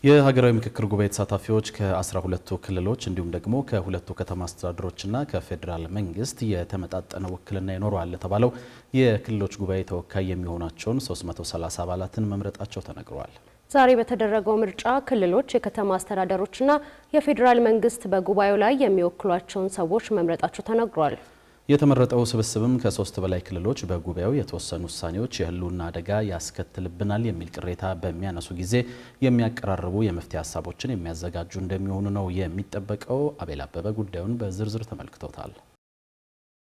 የሀገራዊ ምክክር ጉባኤ ተሳታፊዎች ከ12ቱ ክልሎች እንዲሁም ደግሞ ከሁለቱ ከተማ አስተዳደሮችና ከፌዴራል መንግስት የተመጣጠነ ውክልና ይኖረዋል ለተባለው የክልሎች ጉባኤ ተወካይ የሚሆናቸውን 330 አባላትን መምረጣቸው ተነግሯል። ዛሬ በተደረገው ምርጫ ክልሎች፣ የከተማ አስተዳደሮችና የፌዴራል መንግስት በጉባኤው ላይ የሚወክሏቸውን ሰዎች መምረጣቸው ተነግሯል። የተመረጠው ስብስብም ከ3 በላይ ክልሎች በጉባኤው የተወሰኑ ውሳኔዎች የህልውና አደጋ ያስከትልብናል የሚል ቅሬታ በሚያነሱ ጊዜ የሚያቀራርቡ የመፍትሄ ሀሳቦችን የሚያዘጋጁ እንደሚሆኑ ነው የሚጠበቀው። አቤል አበበ ጉዳዩን በዝርዝር ተመልክቶታል።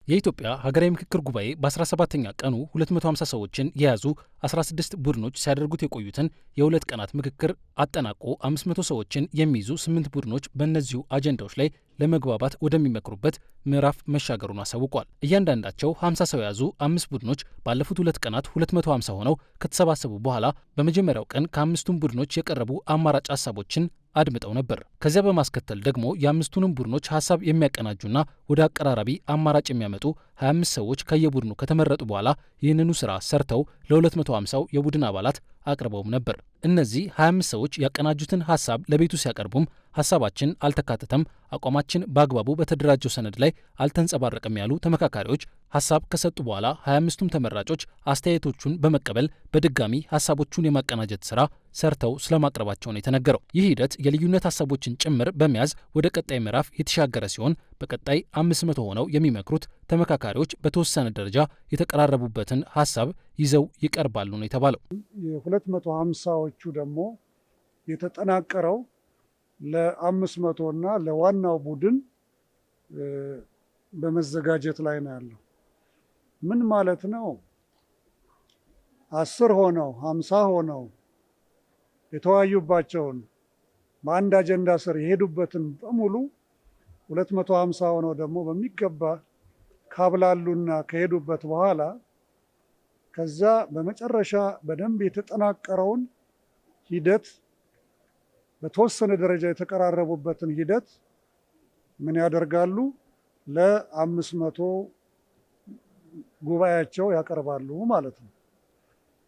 የኢትዮጵያ ሀገራዊ ምክክር ጉባኤ በ17ኛ ቀኑ 250 ሰዎችን የያዙ 16 ቡድኖች ሲያደርጉት የቆዩትን የ2 ቀናት ምክክር አጠናቆ 500 ሰዎችን የሚይዙ 8 ቡድኖች በእነዚሁ አጀንዳዎች ላይ ለመግባባት ወደሚመክሩበት ምዕራፍ መሻገሩን አሳውቋል። እያንዳንዳቸው 50 ሰው የያዙ 5 ቡድኖች ባለፉት 2 ቀናት 250 ሆነው ከተሰባሰቡ በኋላ በመጀመሪያው ቀን ከ5ቱም ቡድኖች የቀረቡ አማራጭ ሀሳቦችን አድምጠው ነበር። ከዚያ በማስከተል ደግሞ የ5ቱንም ቡድኖች ሀሳብ የሚያቀናጁና ወደ አቀራራቢ አማራጭ የሚያመጡ 25 ሰዎች ከየቡድኑ ከተመረጡ በኋላ ይህንኑ ስራ ሰርተው ለ250 የቡድን አባላት አቅርበውም ነበር። እነዚህ 25 ሰዎች ያቀናጁትን ሀሳብ ለቤቱ ሲያቀርቡም ሀሳባችን አልተካተተም፣ አቋማችን በአግባቡ በተደራጀው ሰነድ ላይ አልተንጸባረቀም ያሉ ተመካካሪዎች ሀሳብ ከሰጡ በኋላ 25ቱም ተመራጮች አስተያየቶቹን በመቀበል በድጋሚ ሀሳቦቹን የማቀናጀት ስራ ሰርተው ስለማቅረባቸው ነው የተነገረው። ይህ ሂደት የልዩነት ሀሳቦችን ጭምር በመያዝ ወደ ቀጣይ ምዕራፍ የተሻገረ ሲሆን በቀጣይ 500 ሆነው የሚመክሩት ተመካካሪዎች በተወሰነ ደረጃ የተቀራረቡበትን ሀሳብ ይዘው ይቀርባሉ ነው የተባለው። የ250ዎቹ ደግሞ የተጠናቀረው ለ500 እና ለዋናው ቡድን በመዘጋጀት ላይ ነው ያለው። ምን ማለት ነው? 10 ሆነው 50 ሆነው የተወያዩባቸውን በአንድ አጀንዳ ስር የሄዱበትን በሙሉ 250 ሆነው ደግሞ በሚገባ ካብላሉና ከሄዱበት በኋላ ከዛ በመጨረሻ በደንብ የተጠናቀረውን ሂደት በተወሰነ ደረጃ የተቀራረቡበትን ሂደት ምን ያደርጋሉ? ለ500 ጉባኤያቸው ያቀርባሉ ማለት ነው።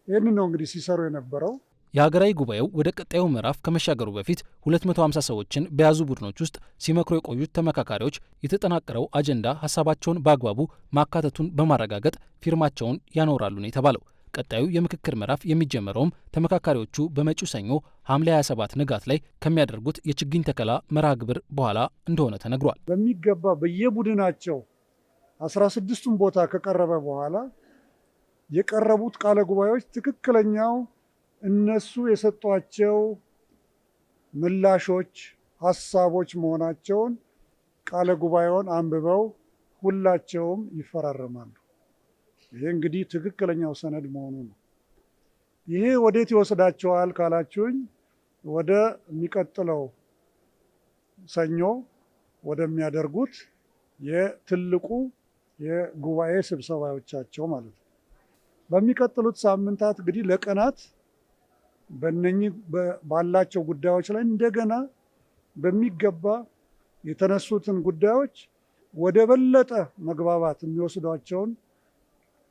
ይህንን ነው እንግዲህ ሲሰሩ የነበረው። የሀገራዊ ጉባኤው ወደ ቀጣዩ ምዕራፍ ከመሻገሩ በፊት 250 ሰዎችን በያዙ ቡድኖች ውስጥ ሲመክሩ የቆዩት ተመካካሪዎች የተጠናቀረው አጀንዳ ሀሳባቸውን በአግባቡ ማካተቱን በማረጋገጥ ፊርማቸውን ያኖራሉ ነው የተባለው። ቀጣዩ የምክክር ምዕራፍ የሚጀመረውም ተመካካሪዎቹ በመጪው ሰኞ ሐምሌ 27 ንጋት ላይ ከሚያደርጉት የችግኝ ተከላ መርሃ ግብር በኋላ እንደሆነ ተነግሯል። በሚገባ በየቡድናቸው 16ቱን ቦታ ከቀረበ በኋላ የቀረቡት ቃለ ጉባኤዎች ትክክለኛው እነሱ የሰጧቸው ምላሾች፣ ሀሳቦች መሆናቸውን ቃለ ጉባኤውን አንብበው ሁላቸውም ይፈራረማሉ። ይሄ እንግዲህ ትክክለኛው ሰነድ መሆኑ ነው። ይሄ ወዴት ይወስዳቸዋል ካላችሁኝ፣ ወደ የሚቀጥለው ሰኞ ወደሚያደርጉት የትልቁ የጉባኤ ስብሰባዎቻቸው ማለት ነው። በሚቀጥሉት ሳምንታት እንግዲህ ለቀናት በእነኚህ ባላቸው ጉዳዮች ላይ እንደገና በሚገባ የተነሱትን ጉዳዮች ወደ በለጠ መግባባት የሚወስዷቸውን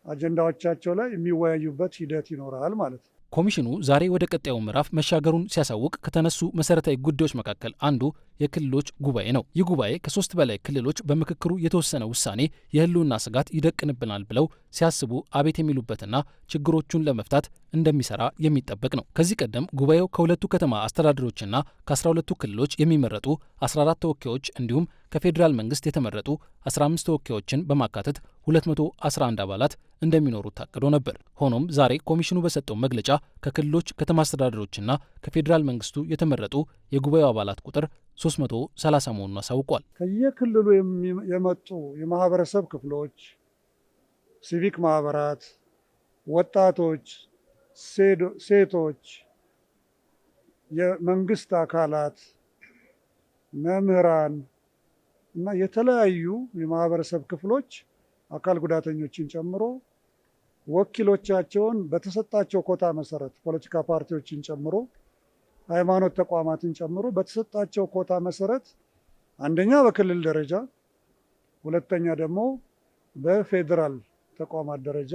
አጀንዳዎቻቸው ላይ የሚወያዩበት ሂደት ይኖራል ማለት ነው። ኮሚሽኑ ዛሬ ወደ ቀጣዩ ምዕራፍ መሻገሩን ሲያሳውቅ ከተነሱ መሰረታዊ ጉዳዮች መካከል አንዱ የክልሎች ጉባኤ ነው። ይህ ጉባኤ ከ3 በላይ ክልሎች በምክክሩ የተወሰነ ውሳኔ የህልውና ስጋት ይደቅንብናል ብለው ሲያስቡ አቤት የሚሉበትና ችግሮቹን ለመፍታት እንደሚሰራ የሚጠበቅ ነው። ከዚህ ቀደም ጉባኤው ከሁለቱ ከተማ አስተዳደሮችና ከ12ቱ ክልሎች የሚመረጡ 14 ተወካዮች እንዲሁም ከፌዴራል መንግስት የተመረጡ 15 ተወካዮችን በማካተት 211 አባላት እንደሚኖሩት ታቅዶ ነበር። ሆኖም ዛሬ ኮሚሽኑ በሰጠው መግለጫ ከክልሎች ከተማ አስተዳደሮችና ከፌዴራል መንግስቱ የተመረጡ የጉባኤው አባላት ቁጥር 330 መሆኑን አሳውቋል። ከየክልሉ የመጡ የማህበረሰብ ክፍሎች፣ ሲቪክ ማህበራት፣ ወጣቶች፣ ሴቶች፣ የመንግስት አካላት፣ መምህራን እና የተለያዩ የማህበረሰብ ክፍሎች አካል ጉዳተኞችን ጨምሮ ወኪሎቻቸውን በተሰጣቸው ኮታ መሰረት ፖለቲካ ፓርቲዎችን ጨምሮ ሃይማኖት ተቋማትን ጨምሮ በተሰጣቸው ኮታ መሰረት አንደኛ በክልል ደረጃ፣ ሁለተኛ ደግሞ በፌዴራል ተቋማት ደረጃ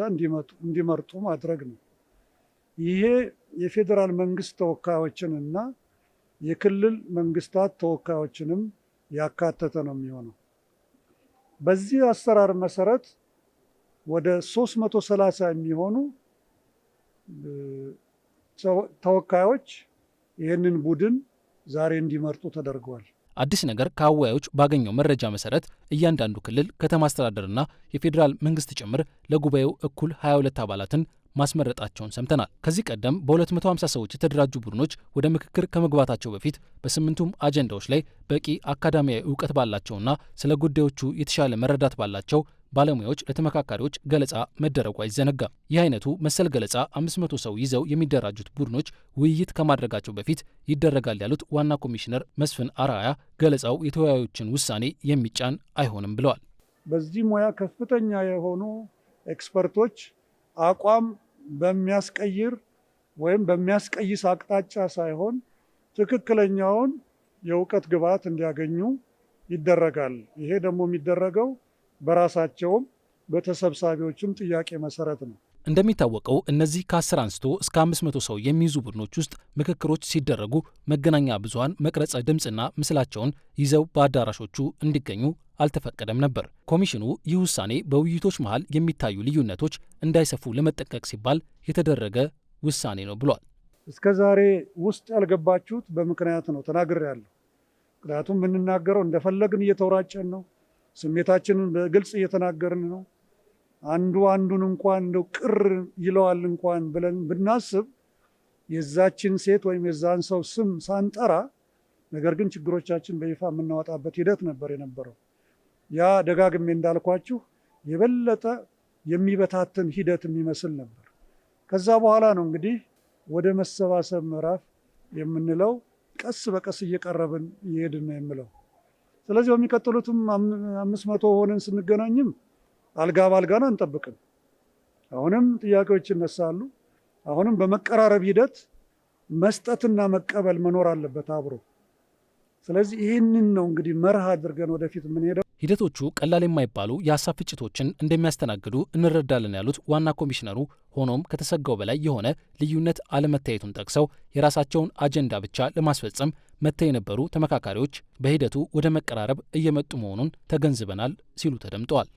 እንዲመርጡ ማድረግ ነው። ይሄ የፌዴራል መንግስት ተወካዮችን እና የክልል መንግስታት ተወካዮችንም ያካተተ ነው የሚሆነው። በዚህ አሰራር መሰረት ወደ 330 የሚሆኑ ተወካዮች ይህንን ቡድን ዛሬ እንዲመርጡ ተደርገዋል። አዲስ ነገር ከአወያዮች ባገኘው መረጃ መሰረት እያንዳንዱ ክልል ከተማ አስተዳደርና የፌዴራል መንግስት ጭምር ለጉባኤው እኩል 22 አባላትን ማስመረጣቸውን ሰምተናል። ከዚህ ቀደም በ250 ሰዎች የተደራጁ ቡድኖች ወደ ምክክር ከመግባታቸው በፊት በስምንቱም አጀንዳዎች ላይ በቂ አካዳሚያዊ እውቀት ባላቸውና ስለ ጉዳዮቹ የተሻለ መረዳት ባላቸው ባለሙያዎች ለተመካካሪዎች ገለጻ መደረጉ አይዘነጋም። ይህ አይነቱ መሰል ገለጻ 500 ሰው ይዘው የሚደራጁት ቡድኖች ውይይት ከማድረጋቸው በፊት ይደረጋል ያሉት ዋና ኮሚሽነር መስፍን አርአያ ገለጻው የተወያዮችን ውሳኔ የሚጫን አይሆንም ብለዋል። በዚህ ሙያ ከፍተኛ የሆኑ ኤክስፐርቶች አቋም በሚያስቀይር ወይም በሚያስቀይስ አቅጣጫ ሳይሆን ትክክለኛውን የእውቀት ግብዓት እንዲያገኙ ይደረጋል። ይሄ ደግሞ የሚደረገው በራሳቸውም በተሰብሳቢዎችም ጥያቄ መሰረት ነው። እንደሚታወቀው እነዚህ ከ10 አንስቶ እስከ 500 ሰው የሚይዙ ቡድኖች ውስጥ ምክክሮች ሲደረጉ መገናኛ ብዙኃን መቅረጸ ድምፅና ምስላቸውን ይዘው በአዳራሾቹ እንዲገኙ አልተፈቀደም ነበር። ኮሚሽኑ ይህ ውሳኔ በውይይቶች መሃል የሚታዩ ልዩነቶች እንዳይሰፉ ለመጠንቀቅ ሲባል የተደረገ ውሳኔ ነው ብሏል። እስከ ዛሬ ውስጥ ያልገባችሁት በምክንያት ነው ተናግሬያለሁ። ምክንያቱም የምንናገረው እንደፈለግን እየተወራጨን ነው። ስሜታችንን በግልጽ እየተናገርን ነው። አንዱ አንዱን እንኳን እንደው ቅር ይለዋል እንኳን ብለን ብናስብ የዛችን ሴት ወይም የዛን ሰው ስም ሳንጠራ፣ ነገር ግን ችግሮቻችን በይፋ የምናወጣበት ሂደት ነበር የነበረው። ያ ደጋግሜ እንዳልኳችሁ የበለጠ የሚበታትን ሂደት የሚመስል ነበር። ከዛ በኋላ ነው እንግዲህ ወደ መሰባሰብ ምዕራፍ የምንለው ቀስ በቀስ እየቀረብን እየሄድን ነው የምለው። ስለዚህ በሚቀጥሉትም 500 ሆነን ስንገናኝም አልጋ ባልጋን አንጠብቅም። አሁንም ጥያቄዎች ይነሳሉ። አሁንም በመቀራረብ ሂደት መስጠትና መቀበል መኖር አለበት አብሮ። ስለዚህ ይህንን ነው እንግዲህ መርህ አድርገን ወደፊት የምንሄደው። ሂደቶቹ ቀላል የማይባሉ የሀሳብ ፍጭቶችን እንደሚያስተናግዱ እንረዳለን ያሉት ዋና ኮሚሽነሩ፣ ሆኖም ከተሰጋው በላይ የሆነ ልዩነት አለመታየቱን ጠቅሰው የራሳቸውን አጀንዳ ብቻ ለማስፈጸም መጥተው የነበሩ ተመካካሪዎች በሂደቱ ወደ መቀራረብ እየመጡ መሆኑን ተገንዝበናል ሲሉ ተደምጠዋል።